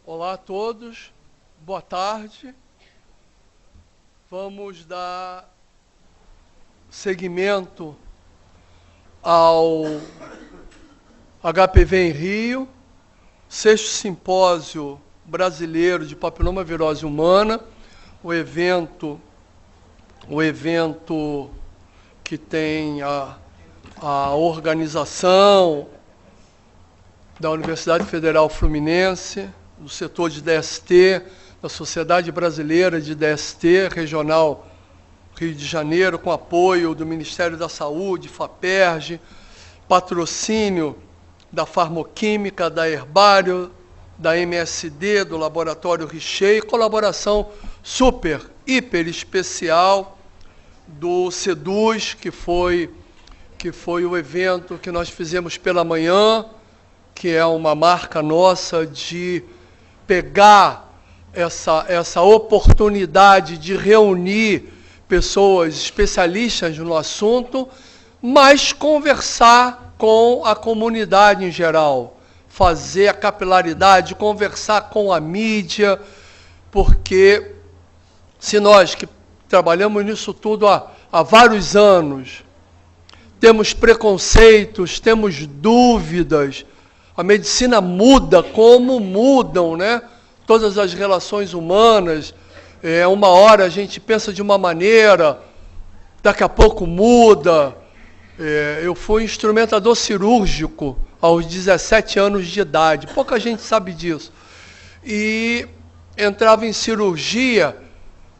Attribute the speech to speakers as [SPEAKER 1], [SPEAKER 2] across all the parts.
[SPEAKER 1] Olá a todos, boa tarde. Vamos dar seguimento ao HPV em Rio, 6º Simpósio Brasileiro de Papiloma Virose Humana, o evento que tem a organização da Universidade Federal Fluminense, do setor de DST, da Sociedade Brasileira de DST, Regional Rio de Janeiro, com apoio do Ministério da Saúde, FAPERJ, patrocínio da Farmoquímica, da Herbário, da MSD, do Laboratório Richer, e colaboração super, hiper especial do SEDUZ, que foi o evento que nós fizemos pela manhã, que é uma marca nossa de pegar essa oportunidade de reunir pessoas especialistas no assunto, mas conversar com a comunidade em geral, fazer a capilaridade, conversar com a mídia, porque se nós que trabalhamos nisso tudo há vários anos, temos preconceitos, temos dúvidas, a medicina muda como mudam, né? Todas as relações humanas. Uma hora a gente pensa de uma maneira, daqui a pouco muda. Eu fui instrumentador cirúrgico aos 17 anos de idade. Pouca gente sabe disso. E entrava em cirurgia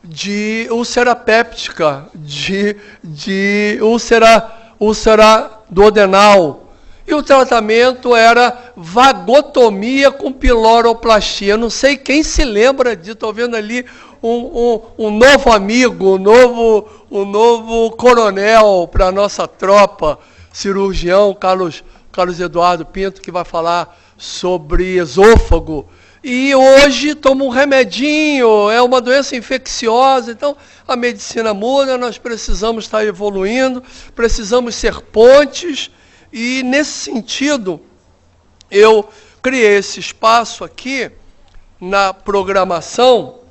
[SPEAKER 1] de úlcera péptica, de úlcera duodenal. E o tratamento era vagotomia com piloroplastia. Não sei quem se lembra disso. Estou vendo ali um novo amigo, um novo coronel para a nossa tropa, cirurgião Carlos Eduardo Pinto, que vai falar sobre esôfago. E hoje toma um remedinho, é uma doença infecciosa. Então, a medicina muda, nós precisamos estar evoluindo, precisamos ser pontes. E, nesse sentido, eu criei esse espaço aqui na programação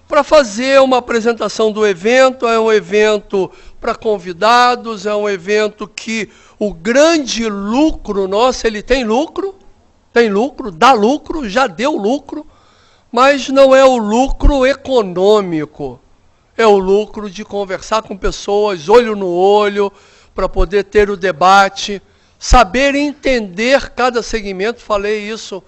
[SPEAKER 1] para fazer uma apresentação do evento. É um evento para convidados, é um evento que o grande lucro nosso, ele tem lucro, dá lucro, já deu lucro, mas não é o lucro econômico, é o lucro de conversar com pessoas, olho no olho, para poder ter o debate, saber entender cada segmento, falei isso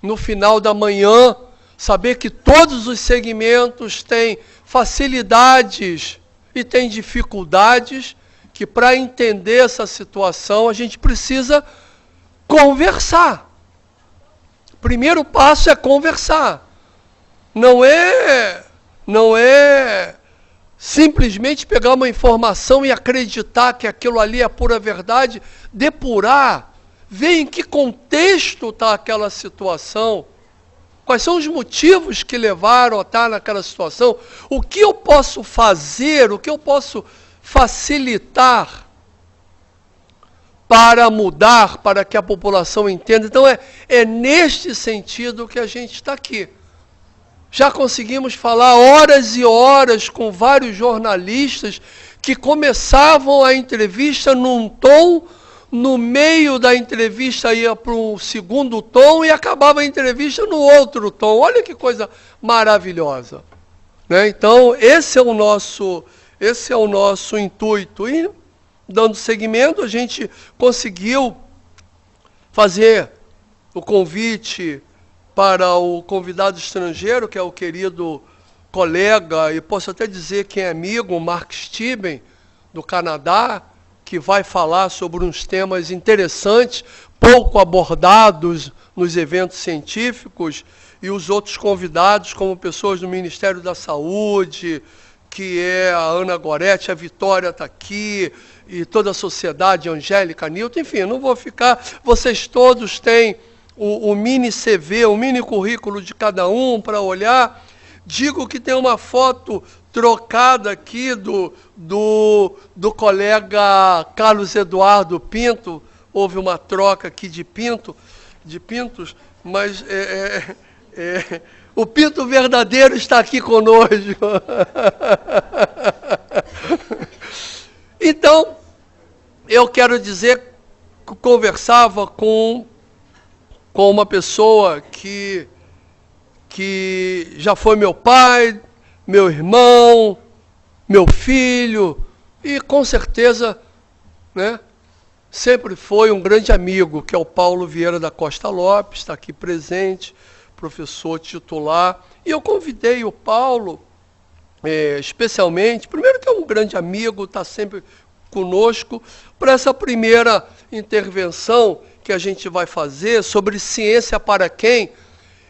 [SPEAKER 1] no final da manhã, saber que todos os segmentos têm facilidades e têm dificuldades, que para entender essa situação a gente precisa conversar. O primeiro passo é conversar. Não é simplesmente pegar uma informação e acreditar que aquilo ali é pura verdade, depurar, ver em que contexto está aquela situação, quais são os motivos que levaram a estar naquela situação, o que eu posso fazer, o que eu posso facilitar para mudar, para que a população entenda. Então é neste sentido que a gente está aqui. Já conseguimos falar horas e horas com vários jornalistas que começavam a entrevista num tom, no meio da entrevista ia para um segundo tom e acabava a entrevista no outro tom. Olha que coisa maravilhosa, né? Então, esse é o nosso intuito. E, dando seguimento, a gente conseguiu fazer o convite para o convidado estrangeiro, que é o querido colega, e posso até dizer que é amigo, Mark Steven, do Canadá, que vai falar sobre uns temas interessantes, pouco abordados nos eventos científicos, e os outros convidados, como pessoas do Ministério da Saúde, que é a Ana Goretti, a Vitória está aqui, e toda a sociedade, Angélica, Nilton, enfim, não vou ficar, vocês todos têm o mini CV, o mini currículo de cada um para olhar. Digo que tem uma foto trocada aqui do colega Carlos Eduardo Pinto, houve uma troca aqui de pintos, Mas o Pinto verdadeiro está aqui conosco. Então, eu quero dizer que eu conversava com uma pessoa que já foi meu pai, meu irmão, meu filho, e com certeza, né, sempre foi um grande amigo, que é o Paulo Vieira da Costa Lopes, está aqui presente, professor titular. E eu convidei o Paulo, especialmente, primeiro que é um grande amigo, está sempre conosco, para essa primeira intervenção que a gente vai fazer sobre ciência para quem.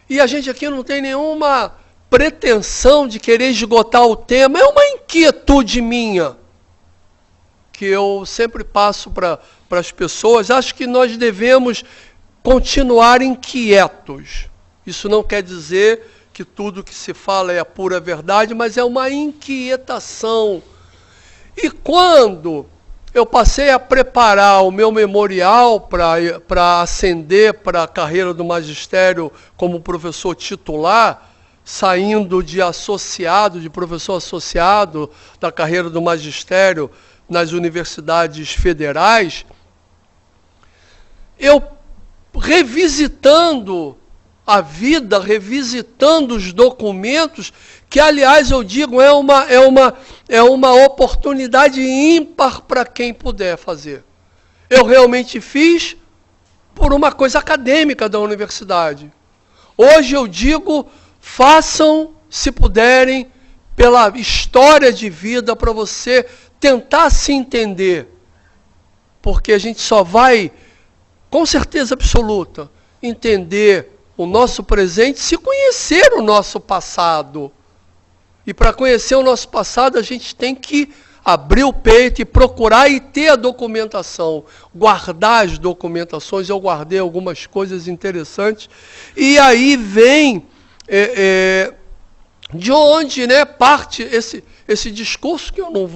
[SPEAKER 1] E a gente aqui não tem nenhuma pretensão de querer esgotar o tema, é uma inquietude minha, que eu sempre passo para as pessoas. Acho que nós devemos continuar inquietos. Isso não quer dizer que tudo que se fala é a pura verdade, mas é uma inquietação. E quando eu passei a preparar o meu memorial para ascender para a carreira do magistério como professor titular, saindo de associado, de professor associado da carreira do magistério nas universidades federais, eu revisitando a vida, revisitando os documentos, que, aliás, eu digo, é uma oportunidade ímpar para quem puder fazer. Eu realmente fiz por uma coisa acadêmica da universidade. Hoje eu digo, façam, se puderem, pela história de vida, para você tentar se entender. Porque a gente só vai, com certeza absoluta, entender o nosso presente se conhecer o nosso passado. E para conhecer o nosso passado, a gente tem que abrir o peito e procurar e ter a documentação, guardar as documentações. Eu guardei algumas coisas interessantes. E aí vem de onde, né, parte esse discurso, que eu não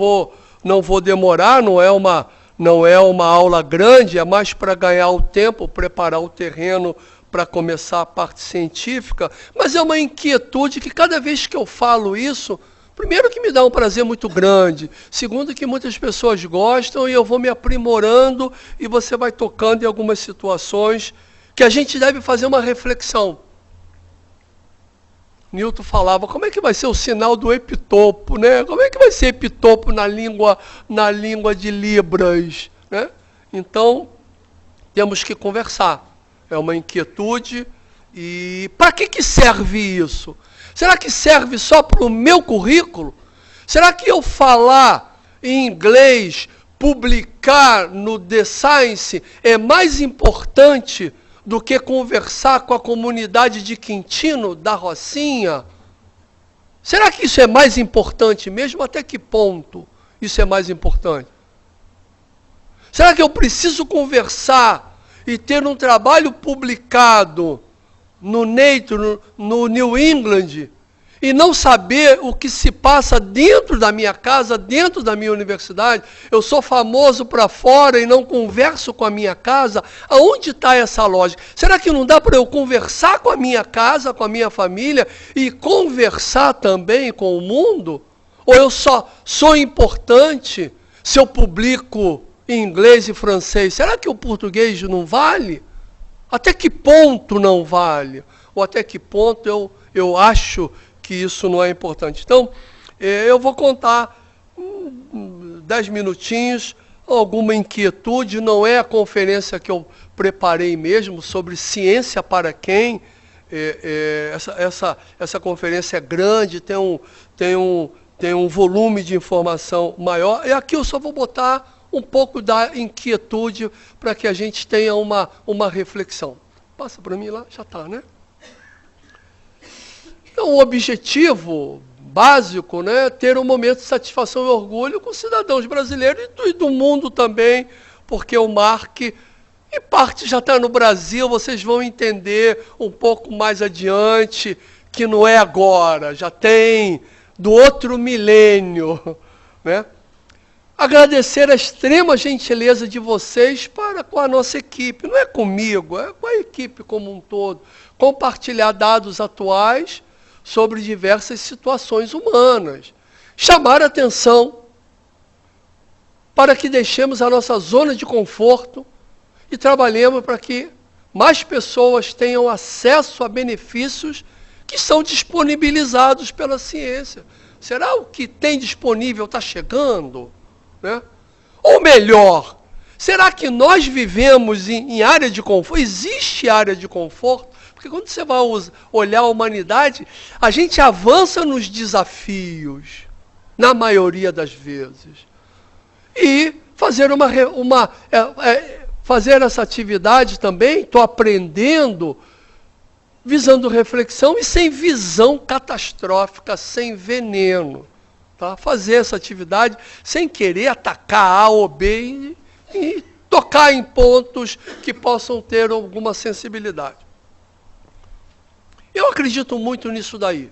[SPEAKER 1] vou demorar, não é uma aula grande, é mais para ganhar o tempo, preparar o terreno para começar a parte científica, mas é uma inquietude que cada vez que eu falo isso, primeiro que me dá um prazer muito grande, segundo que muitas pessoas gostam e eu vou me aprimorando e você vai tocando em algumas situações que a gente deve fazer uma reflexão. Newton falava, como é que vai ser o sinal do epitopo, né? Como é que vai ser epitopo na língua de Libras, né? Então, temos que conversar. É uma inquietude. E para que serve isso? Será que serve só para o meu currículo? Será que eu falar em inglês, publicar no The Science é mais importante do que conversar com a comunidade de Quintino, da Rocinha? Será que isso é mais importante mesmo? Até que ponto isso é mais importante? Será que eu preciso conversar e ter um trabalho publicado no Nature, no New England, e não saber o que se passa dentro da minha casa, dentro da minha universidade? Eu sou famoso para fora e não converso com a minha casa? Aonde está essa lógica? Será que não dá para eu conversar com a minha casa, com a minha família, e conversar também com o mundo? Ou eu só sou importante se eu publico em inglês e francês? Será que o português não vale? Até que ponto não vale? Ou até que ponto eu acho que isso não é importante? Então, eu vou contar 10 minutinhos, alguma inquietude. Não é a conferência que eu preparei mesmo, sobre ciência para quem. Essa conferência é grande, tem um volume de informação maior. E aqui eu só vou botar um pouco da inquietude para que a gente tenha uma reflexão. Passa para mim lá, já está, né? Então, o objetivo básico, né, é ter um momento de satisfação e orgulho com os cidadãos brasileiros e do mundo também, porque o Mark, em parte, já está no Brasil. Vocês vão entender um pouco mais adiante que não é agora, já tem do outro milênio, né? agradecer a extrema gentileza de vocês para com a nossa equipe. Não é comigo, é com a equipe como um todo. Compartilhar dados atuais sobre diversas situações humanas. Chamar a atenção para que deixemos a nossa zona de conforto e trabalhemos para que mais pessoas tenham acesso a benefícios que são disponibilizados pela ciência. Será o que tem disponível está chegando? Né? Ou melhor, será que nós vivemos em área de conforto? Existe área de conforto? Porque quando você vai olhar a humanidade, a gente avança nos desafios, na maioria das vezes. E fazer fazer essa atividade também, estou aprendendo, visando reflexão e sem visão catastrófica, sem veneno. Tá? Fazer essa atividade sem querer atacar A ou B e tocar em pontos que possam ter alguma sensibilidade. Eu acredito muito nisso daí.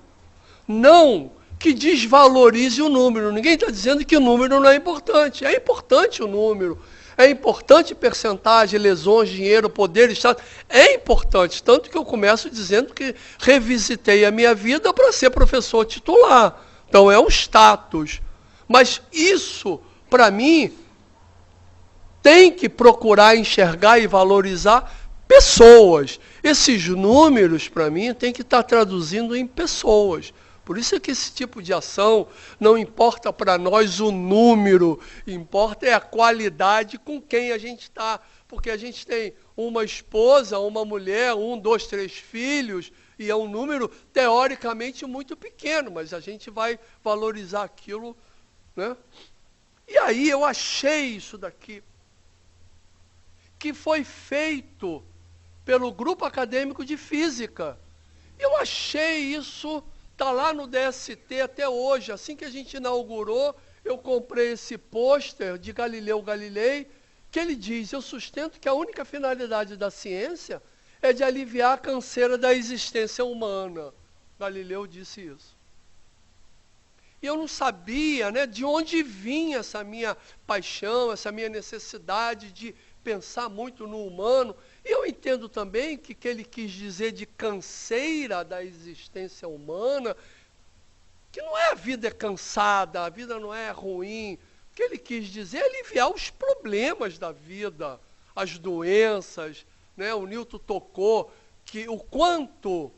[SPEAKER 1] Não que desvalorize o número. Ninguém está dizendo que o número não é importante. É importante o número. É importante percentagem, lesões, dinheiro, poder, estado. É importante. Tanto que eu começo dizendo que revisitei a minha vida para ser professor titular. Então é um status. Mas isso, para mim, tem que procurar enxergar e valorizar pessoas. Esses números, para mim, tem que estar traduzindo em pessoas. Por isso é que esse tipo de ação não importa para nós o número, importa é a qualidade com quem a gente está. Porque a gente tem uma esposa, uma mulher, 1, 2, 3 filhos, e é um número teoricamente muito pequeno, mas a gente vai valorizar aquilo, né? E aí eu achei isso daqui, que foi feito pelo Grupo Acadêmico de Física. Eu achei isso... Está lá no DST até hoje. Assim que a gente inaugurou, eu comprei esse pôster de Galileu Galilei, que ele diz, eu sustento que a única finalidade da ciência é de aliviar a canseira da existência humana. Galileu disse isso. E eu não sabia, né, de onde vinha essa minha paixão, essa minha necessidade de pensar muito no humano. E eu entendo também que ele quis dizer de canseira da existência humana, que não é a vida é cansada, a vida não é ruim. O que ele quis dizer é aliviar os problemas da vida, as doenças, né? O Newton tocou que o quanto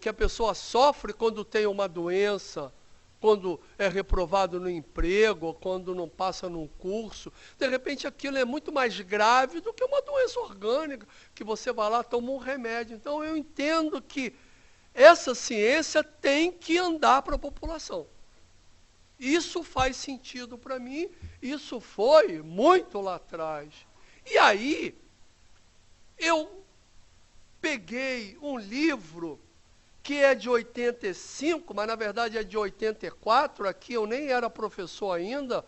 [SPEAKER 1] que a pessoa sofre quando tem uma doença, quando é reprovado no emprego, quando não passa num curso. De repente aquilo é muito mais grave do que uma doença orgânica, que você vai lá, toma um remédio. Então eu entendo que essa ciência tem que andar para a população. Isso faz sentido para mim, isso foi muito lá atrás. E aí, eu peguei um livro que é de 85, mas na verdade é de 84, aqui eu nem era professor ainda,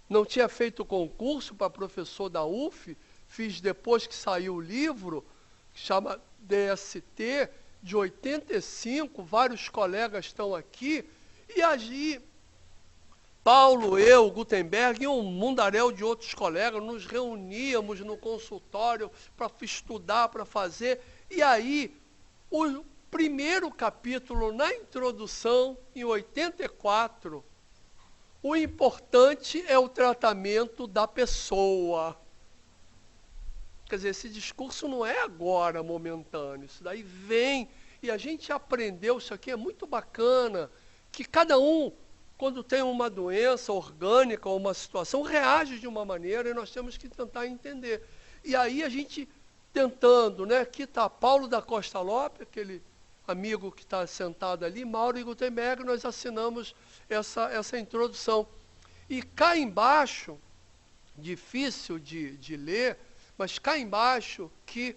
[SPEAKER 1] não tinha feito concurso para professor da UF, fiz depois que saiu o livro, que chama DST, de 85, vários colegas estão aqui, e aí Paulo, eu, Gutenberg e um mundaréu de outros colegas, nos reuníamos no consultório para estudar, para fazer, e aí o primeiro capítulo, na introdução, em 84, o importante é o tratamento da pessoa. Quer dizer, esse discurso não é agora, momentâneo, isso daí vem, e a gente aprendeu, isso aqui é muito bacana, que cada um, quando tem uma doença orgânica ou uma situação, reage de uma maneira e nós temos que tentar entender. E aí a gente tentando, né? Aqui está Paulo da Costa Lopes, aquele amigo que está sentado ali, Mauro e Gutenberg, nós assinamos essa introdução. E cá embaixo, difícil de ler, mas cá embaixo que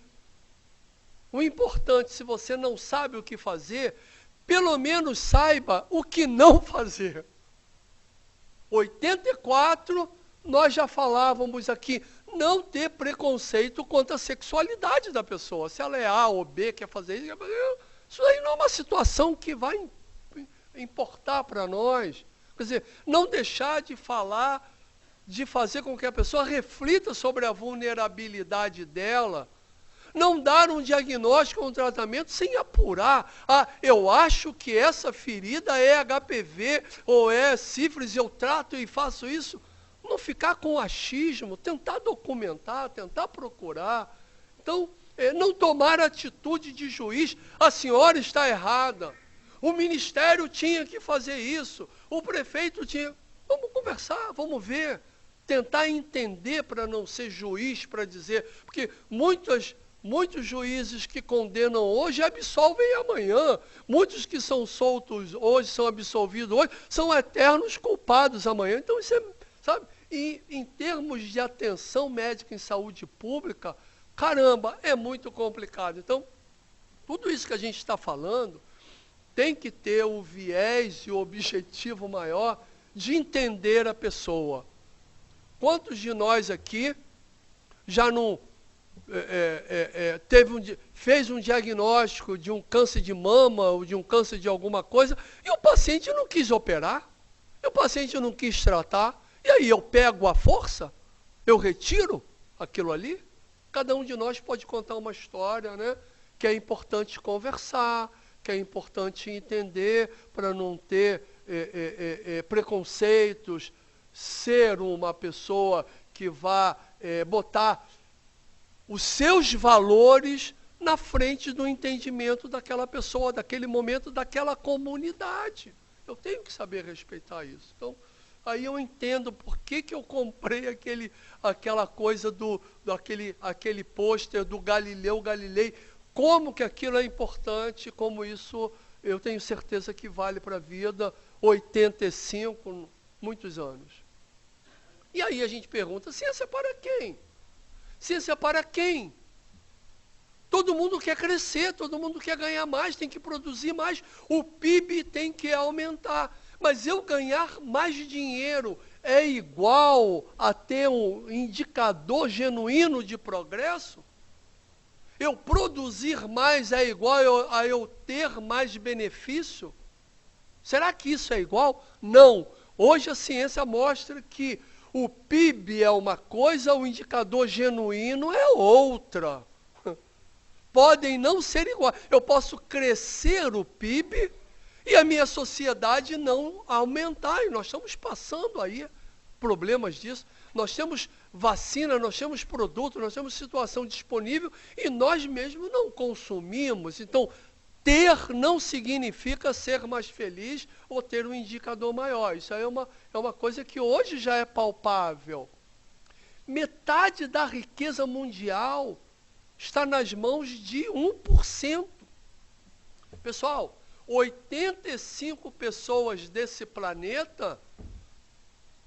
[SPEAKER 1] o importante, se você não sabe o que fazer, pelo menos saiba o que não fazer. 84, nós já falávamos aqui, não ter preconceito contra a sexualidade da pessoa. Se ela é A ou B, quer fazer isso aí não é uma situação que vai importar para nós. Quer dizer, não deixar de falar, de fazer com que a pessoa reflita sobre a vulnerabilidade dela, não dar um diagnóstico, um tratamento sem apurar. Ah, eu acho que essa ferida é HPV ou é sífilis, eu trato e faço isso. Não ficar com achismo, tentar documentar, tentar procurar. Então, não tomar atitude de juiz. A senhora está errada. O ministério tinha que fazer isso. O prefeito tinha... Vamos conversar, vamos ver. Tentar entender para não ser juiz, para dizer... Porque muitos juízes que condenam hoje absolvem amanhã. Muitos que são soltos hoje, são absolvidos hoje, são eternos culpados amanhã. Então, isso é, sabe? E em termos de atenção médica em saúde pública, caramba, é muito complicado. Então, tudo isso que a gente está falando tem que ter o viés e o objetivo maior de entender a pessoa. Quantos de nós aqui já não... fez um diagnóstico de um câncer de mama ou de um câncer de alguma coisa e o paciente não quis operar, e o paciente não quis tratar, e aí eu pego a força, eu retiro aquilo ali. Cada um de nós pode contar uma história, né, que é importante conversar, que é importante entender para não ter preconceitos, ser uma pessoa que vá botar os seus valores na frente do entendimento daquela pessoa, daquele momento, daquela comunidade. Eu tenho que saber respeitar isso. Então, aí eu entendo por que eu comprei aquela coisa aquele pôster do Galileu Galilei, como que aquilo é importante, como isso eu tenho certeza que vale para a vida, 85, muitos anos. E aí a gente pergunta, ciência para quem? Ciência para quem? Todo mundo quer crescer, todo mundo quer ganhar mais, tem que produzir mais, o PIB tem que aumentar. Mas eu ganhar mais de é igual a ter um indicador genuíno de progresso? Eu produzir mais é igual a eu ter mais benefício? Será que isso é igual? Não. Hoje a ciência mostra que o PIB é uma coisa, o indicador genuíno é outra. Podem não ser iguais. Eu posso crescer o PIB e a minha sociedade não aumentar. E nós estamos passando aí problemas disso. Nós temos vacina, nós temos produto, nós temos situação disponível e nós mesmos não consumimos. Então, ter não significa ser mais feliz ou ter um indicador maior. Isso aí é uma coisa que hoje já é palpável. Metade da riqueza mundial está nas mãos de 1%. Pessoal, 85 pessoas desse planeta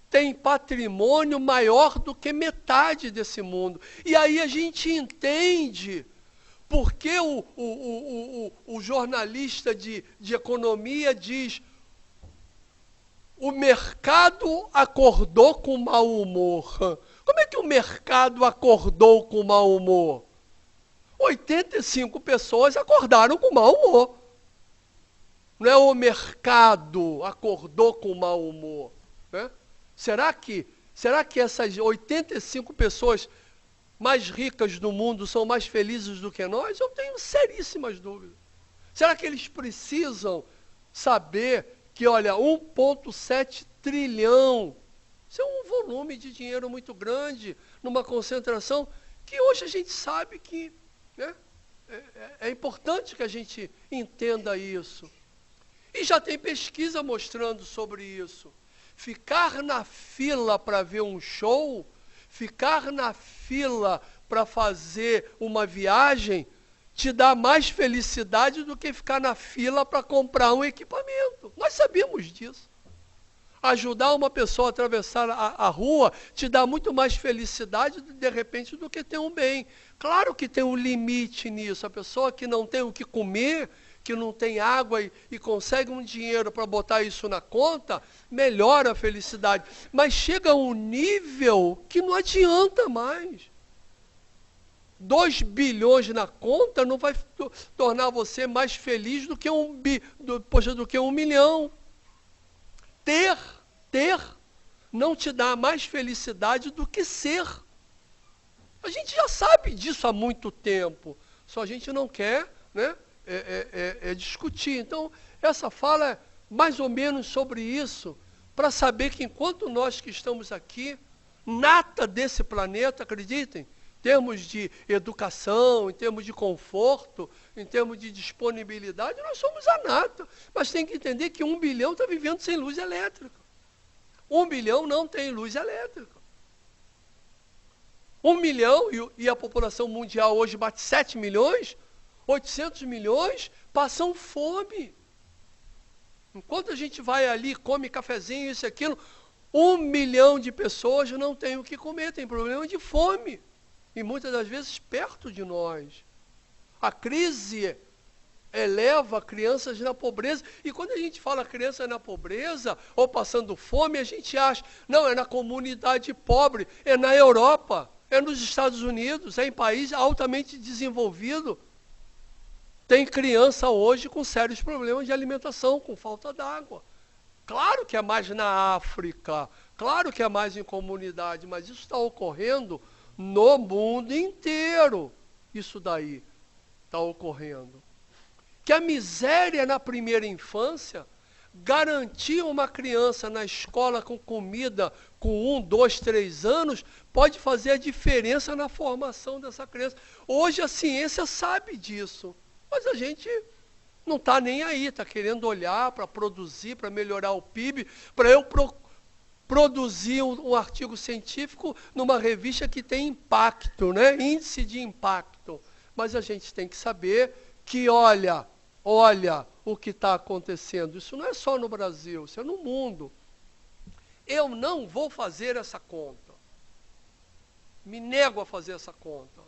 [SPEAKER 1] têm patrimônio maior do que metade desse mundo. E aí a gente entende por que o jornalista de economia diz: o mercado acordou com mau humor. Como é que o mercado acordou com mau humor? 85 pessoas acordaram com mau humor. Não é o mercado acordou com mau humor, né? Será que essas 85 pessoas mais ricas do mundo são mais felizes do que nós? Eu tenho seríssimas dúvidas. Será que eles precisam saber que, olha, 1,7 trilhão, isso é um volume de dinheiro muito grande, numa concentração, que hoje a gente sabe que, né, é importante que a gente entenda isso. E já tem pesquisa mostrando sobre isso. Ficar na fila para ver um show, ficar na fila para fazer uma viagem, te dá mais felicidade do que ficar na fila para comprar um equipamento. Nós sabemos disso. Ajudar uma pessoa a atravessar a rua te dá muito mais felicidade, de repente, do que ter um bem. Claro que tem um limite nisso. A pessoa que não tem o que comer, que não tem água e consegue um dinheiro para botar isso na conta, melhora a felicidade. Mas chega a um nível que não adianta mais. 2 bilhões na conta não vai tornar você mais feliz do que do que 1 milhão. Ter ter não te dá mais felicidade do que ser. A gente já sabe disso há muito tempo, só a gente não quer, né, discutir. Então, essa fala é mais ou menos sobre isso, para saber que enquanto nós que estamos aqui, nata desse planeta, acreditem, em termos de educação, em termos de conforto, em termos de disponibilidade, nós somos a nata. Mas tem que entender que 1 bilhão está vivendo sem luz elétrica. 1 bilhão não tem luz elétrica. 1 milhão, e a população mundial hoje bate 7 milhões, 800 milhões, passam fome. Enquanto a gente vai ali, come cafezinho, isso e aquilo, 1 milhão de pessoas não tem o que comer, tem problema de fome. E muitas das vezes perto de nós. A crise eleva crianças na pobreza. E quando a gente fala criança na pobreza, ou passando fome, a gente acha, não, é na comunidade pobre, é na Europa, é nos Estados Unidos, é em país altamente desenvolvido. Tem criança hoje com sérios problemas de alimentação, com falta d'água. Claro que é mais na África, claro que é mais em comunidade, mas isso está ocorrendo no mundo inteiro. Isso daí está ocorrendo. Que a miséria na primeira infância, garantir uma criança na escola com comida com 1, 2, 3 anos, pode fazer a diferença na formação dessa criança. Hoje a ciência sabe disso, mas a gente não está nem aí, está querendo olhar para produzir, para melhorar o PIB, para eu produzir um artigo científico numa revista que tem impacto, né? Índice de impacto. Mas a gente tem que saber que, olha o que está acontecendo. Isso não é só no Brasil, isso é no mundo. Eu não vou fazer essa conta. Me nego a fazer essa conta.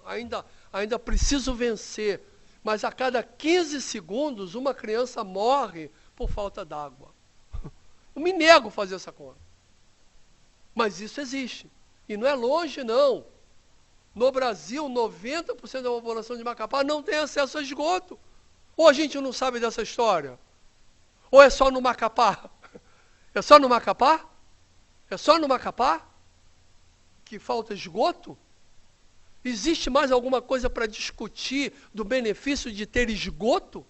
[SPEAKER 1] Ainda preciso vencer. Mas a cada 15 segundos, uma criança morre por falta d'água. Eu me nego a fazer essa conta. Mas isso existe. E não é longe, não. No Brasil, 90% da população de Macapá não tem acesso a esgoto. Ou a gente não sabe dessa história? Ou é só no Macapá? É só no Macapá? É só no Macapá que falta esgoto? Existe mais alguma coisa para discutir do benefício de ter esgoto?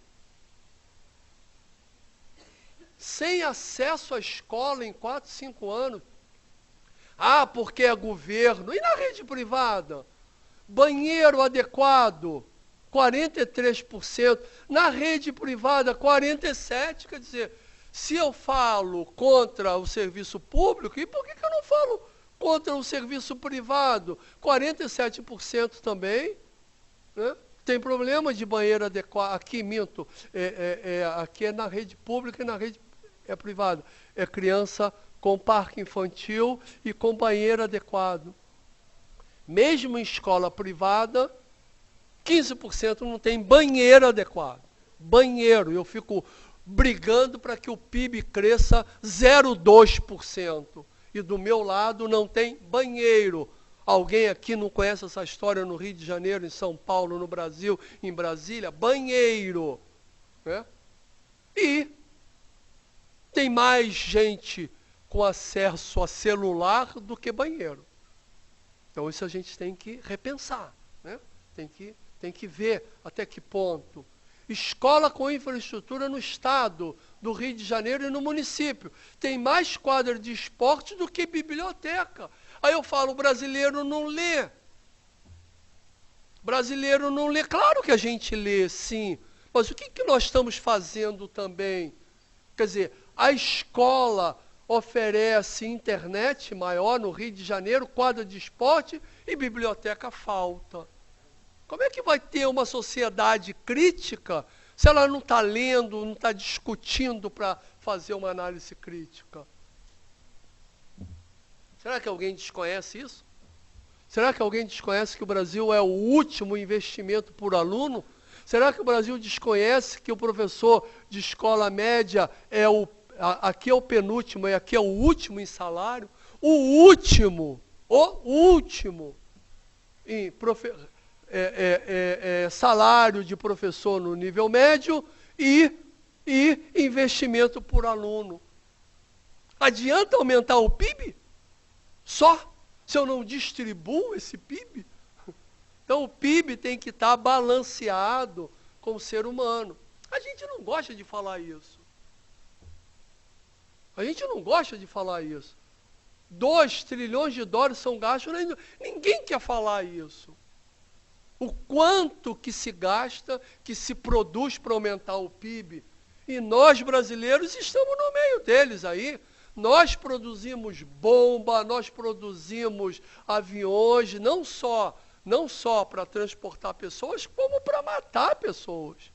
[SPEAKER 1] Sem acesso à escola em 4, 5 anos. Ah, porque é governo. E na rede privada? Banheiro adequado, 43%. Na rede privada, 47%. Quer dizer, se eu falo contra o serviço público, e por que eu não falo contra o serviço privado? 47% também, né? Tem problema de banheiro adequado. Aqui, minto, aqui é na rede pública e na rede privada. É criança com parque infantil e com banheiro adequado. Mesmo em escola privada, 15% não tem banheiro adequado. Banheiro, eu fico brigando para que o PIB cresça 0,2%. E do meu lado não tem banheiro. Alguém aqui não conhece essa história no Rio de Janeiro, em São Paulo, no Brasil, em Brasília? Banheiro. Né? E tem mais gente com acesso a celular do que banheiro. Então isso a gente tem que repensar, né? Tem que ver até que ponto. Escola com infraestrutura no estado do Rio de Janeiro e no município. Tem mais quadra de esporte do que biblioteca. Aí eu falo, o brasileiro não lê. Brasileiro não lê. Claro que a gente lê, sim. Mas o que nós estamos fazendo também? Quer dizer, a escola oferece internet maior no Rio de Janeiro, quadra de esporte e biblioteca falta. Como é que vai ter uma sociedade crítica se ela não está lendo, não está discutindo para fazer uma análise crítica? Será que alguém desconhece isso? Será que alguém desconhece que o Brasil é o último investimento por aluno? Será que o Brasil desconhece que o professor de escola média aqui é o penúltimo e aqui é o último em salário? O último em salário de professor no nível médio e investimento por aluno. Adianta aumentar o PIB? Só? Se eu não distribuo esse PIB? Então o PIB tem que estar balanceado com o ser humano. A gente não gosta de falar isso. A gente não gosta de falar isso. 2 trilhões de dólares são gastos, ninguém quer falar isso. O quanto que se gasta, que se produz para aumentar o PIB. E nós brasileiros estamos no meio deles aí. Nós produzimos bomba, nós produzimos aviões, não só para transportar pessoas, como para matar pessoas.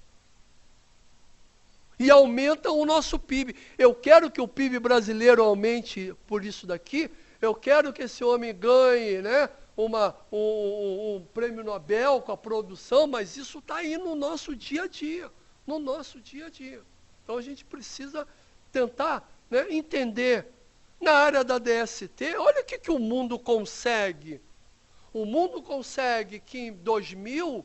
[SPEAKER 1] E aumenta o nosso PIB. Eu quero que o PIB brasileiro aumente por isso daqui. Eu quero que esse homem ganhe, né, um prêmio Nobel com a produção, mas isso está aí no nosso dia a dia. No nosso dia a dia. Então a gente precisa tentar, né, entender. Na área da DST, olha o que o mundo consegue. O mundo consegue que em 2000,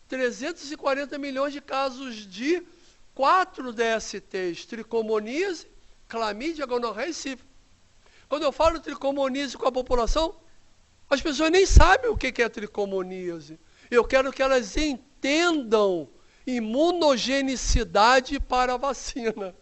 [SPEAKER 1] 340 milhões de casos de 4 DSTs, tricomoníase, clamídia, gonorreia e sífilis. Quando eu falo tricomoníase com a população, as pessoas nem sabem o que é tricomoníase. Eu quero que elas entendam imunogenicidade para a vacina.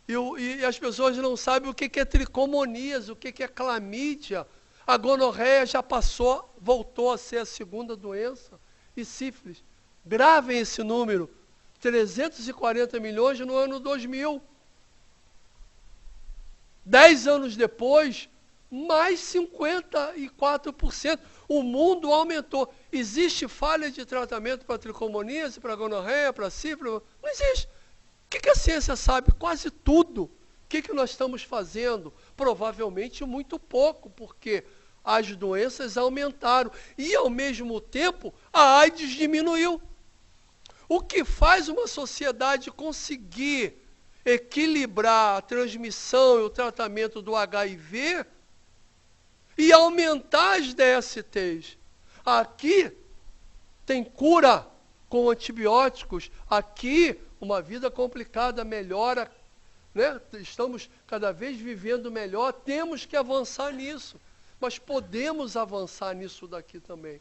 [SPEAKER 1] E as pessoas não sabem o que é tricomoníase, o que é clamídia. A gonorreia já passou, voltou a ser a segunda doença. E sífilis. Gravem esse número. 340 milhões no ano 2000. 10 anos depois, mais 54%. O mundo aumentou. Existe falha de tratamento para tricomoníase, para gonorreia, para sífilis? Não existe. O que a ciência sabe? Quase tudo. O que nós estamos fazendo? Provavelmente muito pouco, porque as doenças aumentaram. E, ao mesmo tempo, a AIDS diminuiu. O que faz uma sociedade conseguir equilibrar a transmissão e o tratamento do HIV e aumentar as DSTs? Aqui tem cura com antibióticos. Aqui, uma vida complicada melhora, né? Estamos cada vez vivendo melhor, temos que avançar nisso. Mas podemos avançar nisso daqui também.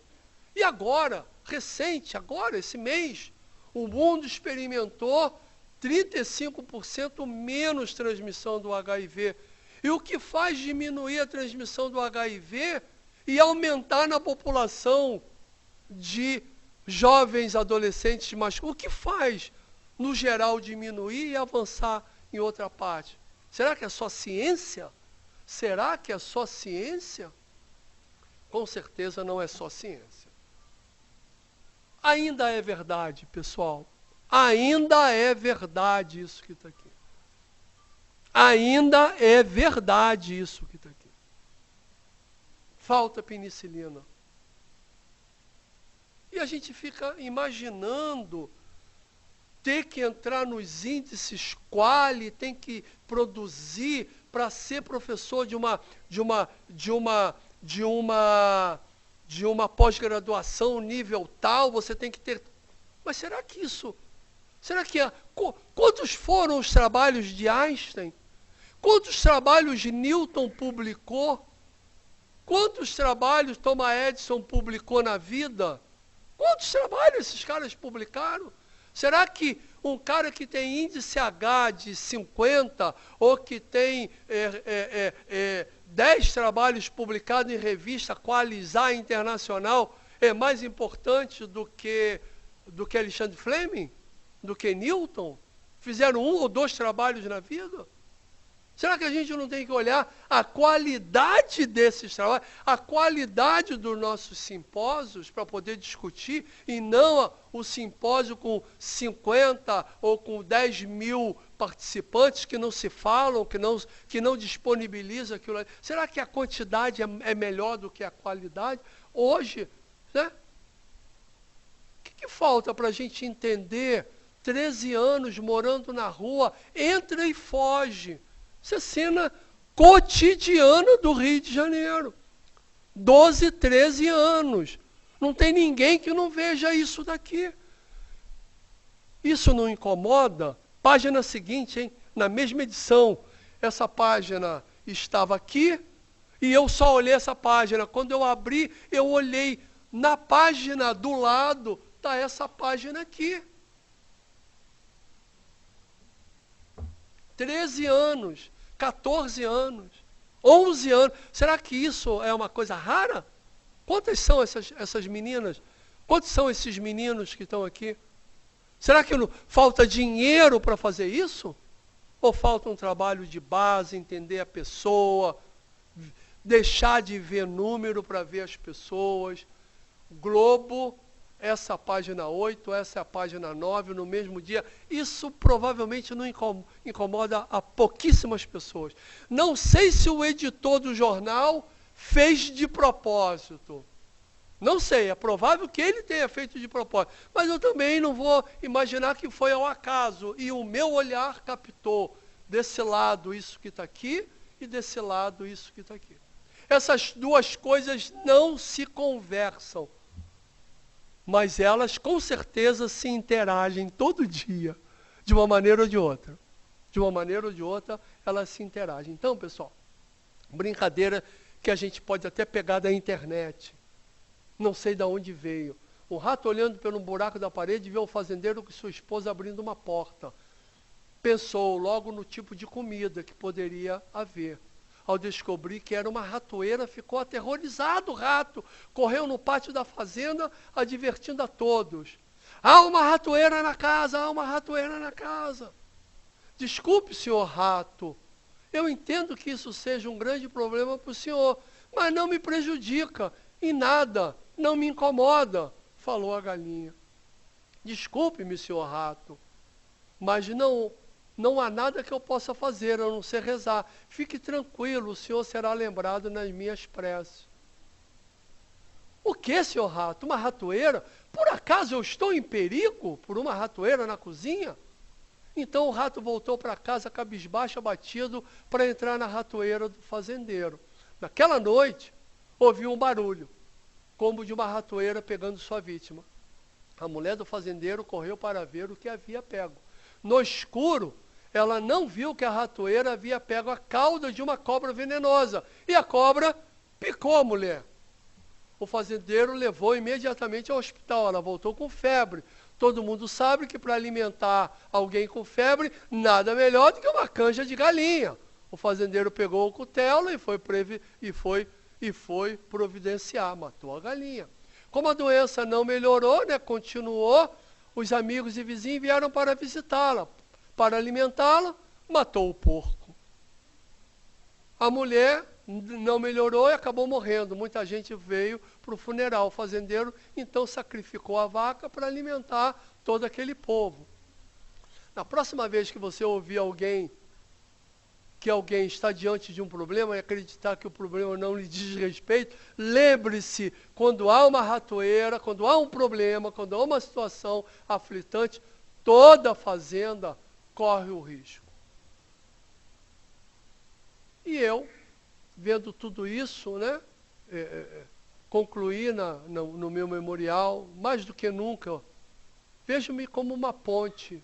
[SPEAKER 1] E agora, recente, agora, esse mês, o mundo experimentou 35% menos transmissão do HIV. E o que faz diminuir a transmissão do HIV e aumentar na população de jovens, adolescentes, mas o que faz, no geral, diminuir e avançar em outra parte? Será que é só ciência? Será que é só ciência? Com certeza não é só ciência. Ainda é verdade, pessoal. Ainda é verdade isso que está aqui. Ainda é verdade isso que está aqui. Falta penicilina. E a gente fica imaginando ter que entrar nos índices quali, tem que produzir para ser professor de uma pós-graduação nível tal, você tem que ter. Mas será que isso? Será que quantos foram os trabalhos de Einstein? Quantos trabalhos Newton publicou? Quantos trabalhos Thomas Edison publicou na vida? Quantos trabalhos esses caras publicaram? Será que um cara que tem índice H de 50 ou que tem 10 trabalhos publicados em revista Qualizar Internacional é mais importante do que Alexandre Fleming? Do que Newton? Fizeram 1 ou 2 trabalhos na vida? Será que a gente não tem que olhar a qualidade desses trabalhos, a qualidade dos nossos simpósios para poder discutir, e não o simpósio com 50 ou com 10 mil participantes que não se falam, que não disponibilizam aquilo? Será que a quantidade é melhor do que a qualidade? Hoje, né? O que falta para a gente entender? 13 anos morando na rua, entra e foge. Isso é cena cotidiana do Rio de Janeiro. 12, 13 anos. Não tem ninguém que não veja isso daqui. Isso não incomoda? Página seguinte, hein? Na mesma edição. essa página estava aqui, e eu só olhei essa página. Quando eu abri, eu olhei na página do lado, está essa página aqui. 13 anos, 14 anos, 11 anos. Será que isso é uma coisa rara? Quantas são essas meninas? Quantos são esses meninos que estão aqui? Será que falta dinheiro para fazer isso? Ou falta um trabalho de base, entender a pessoa, deixar de ver número para ver as pessoas? Globo, essa página 8, essa é a página 9, no mesmo dia. Isso provavelmente não incomoda a pouquíssimas pessoas. Não sei se o editor do jornal fez de propósito. Não sei, é provável que ele tenha feito de propósito. Mas eu também não vou imaginar que foi ao acaso. E o meu olhar captou desse lado isso que está aqui e desse lado isso que está aqui. Essas duas coisas não se conversam, mas elas com certeza se interagem todo dia, de uma maneira ou de outra. De uma maneira ou de outra, elas se interagem. Então, pessoal, brincadeira que a gente pode até pegar da internet. Não sei de onde veio. O rato olhando pelo buraco da parede vê o fazendeiro com sua esposa abrindo uma porta. Pensou logo no tipo de comida que poderia haver. Ao descobrir que era uma ratoeira, ficou aterrorizado o rato. Correu no pátio da fazenda, advertindo a todos. Há uma ratoeira na casa, há uma ratoeira na casa. Desculpe, senhor rato. Eu entendo que isso seja um grande problema para o senhor, mas não me prejudica em nada, não me incomoda, falou a galinha. Desculpe-me, senhor rato, mas não há nada que eu possa fazer, a não ser rezar. Fique tranquilo, o senhor será lembrado nas minhas preces. O que, senhor rato? Uma ratoeira? Por acaso eu estou em perigo por uma ratoeira na cozinha? Então o rato voltou para casa cabisbaixo, abatido, para entrar na ratoeira do fazendeiro. Naquela noite, ouviu um barulho, como de uma ratoeira pegando sua vítima. A mulher do fazendeiro correu para ver o que havia pego. No escuro, ela não viu que a ratoeira havia pego a cauda de uma cobra venenosa. E a cobra picou a mulher. O fazendeiro levou imediatamente ao hospital. Ela voltou com febre. Todo mundo sabe que para alimentar alguém com febre, nada melhor do que uma canja de galinha. O fazendeiro pegou o cutelo e foi providenciar, matou a galinha. Como a doença não melhorou, continuou, os amigos e vizinhos vieram para visitá-la. Para alimentá-la, matou o porco. A mulher não melhorou e acabou morrendo. Muita gente veio para o funeral. O fazendeiro, então, sacrificou a vaca para alimentar todo aquele povo. Na próxima vez que você ouvir que alguém está diante de um problema e acreditar que o problema não lhe diz respeito, lembre-se, quando há uma ratoeira, quando há um problema, quando há uma situação aflitante, toda a fazenda corre o risco. E eu, vendo tudo isso, concluí no meu memorial, mais do que nunca, vejo-me como uma ponte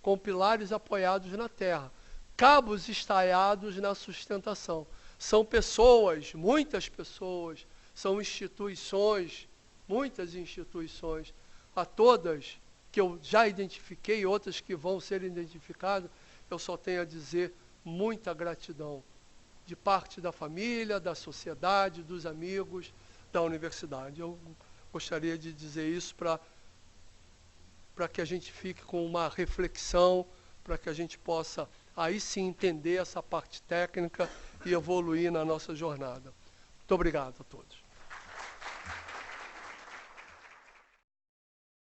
[SPEAKER 1] com pilares apoiados na terra, cabos estaiados na sustentação. São pessoas, muitas pessoas, são instituições, muitas instituições, a todas que eu já identifiquei, outras que vão ser identificadas, eu só tenho a dizer muita gratidão, de parte da família, da sociedade, dos amigos, da universidade. Eu gostaria de dizer isso para que a gente fique com uma reflexão, para que a gente possa aí sim entender essa parte técnica e evoluir na nossa jornada. Muito obrigado a todos.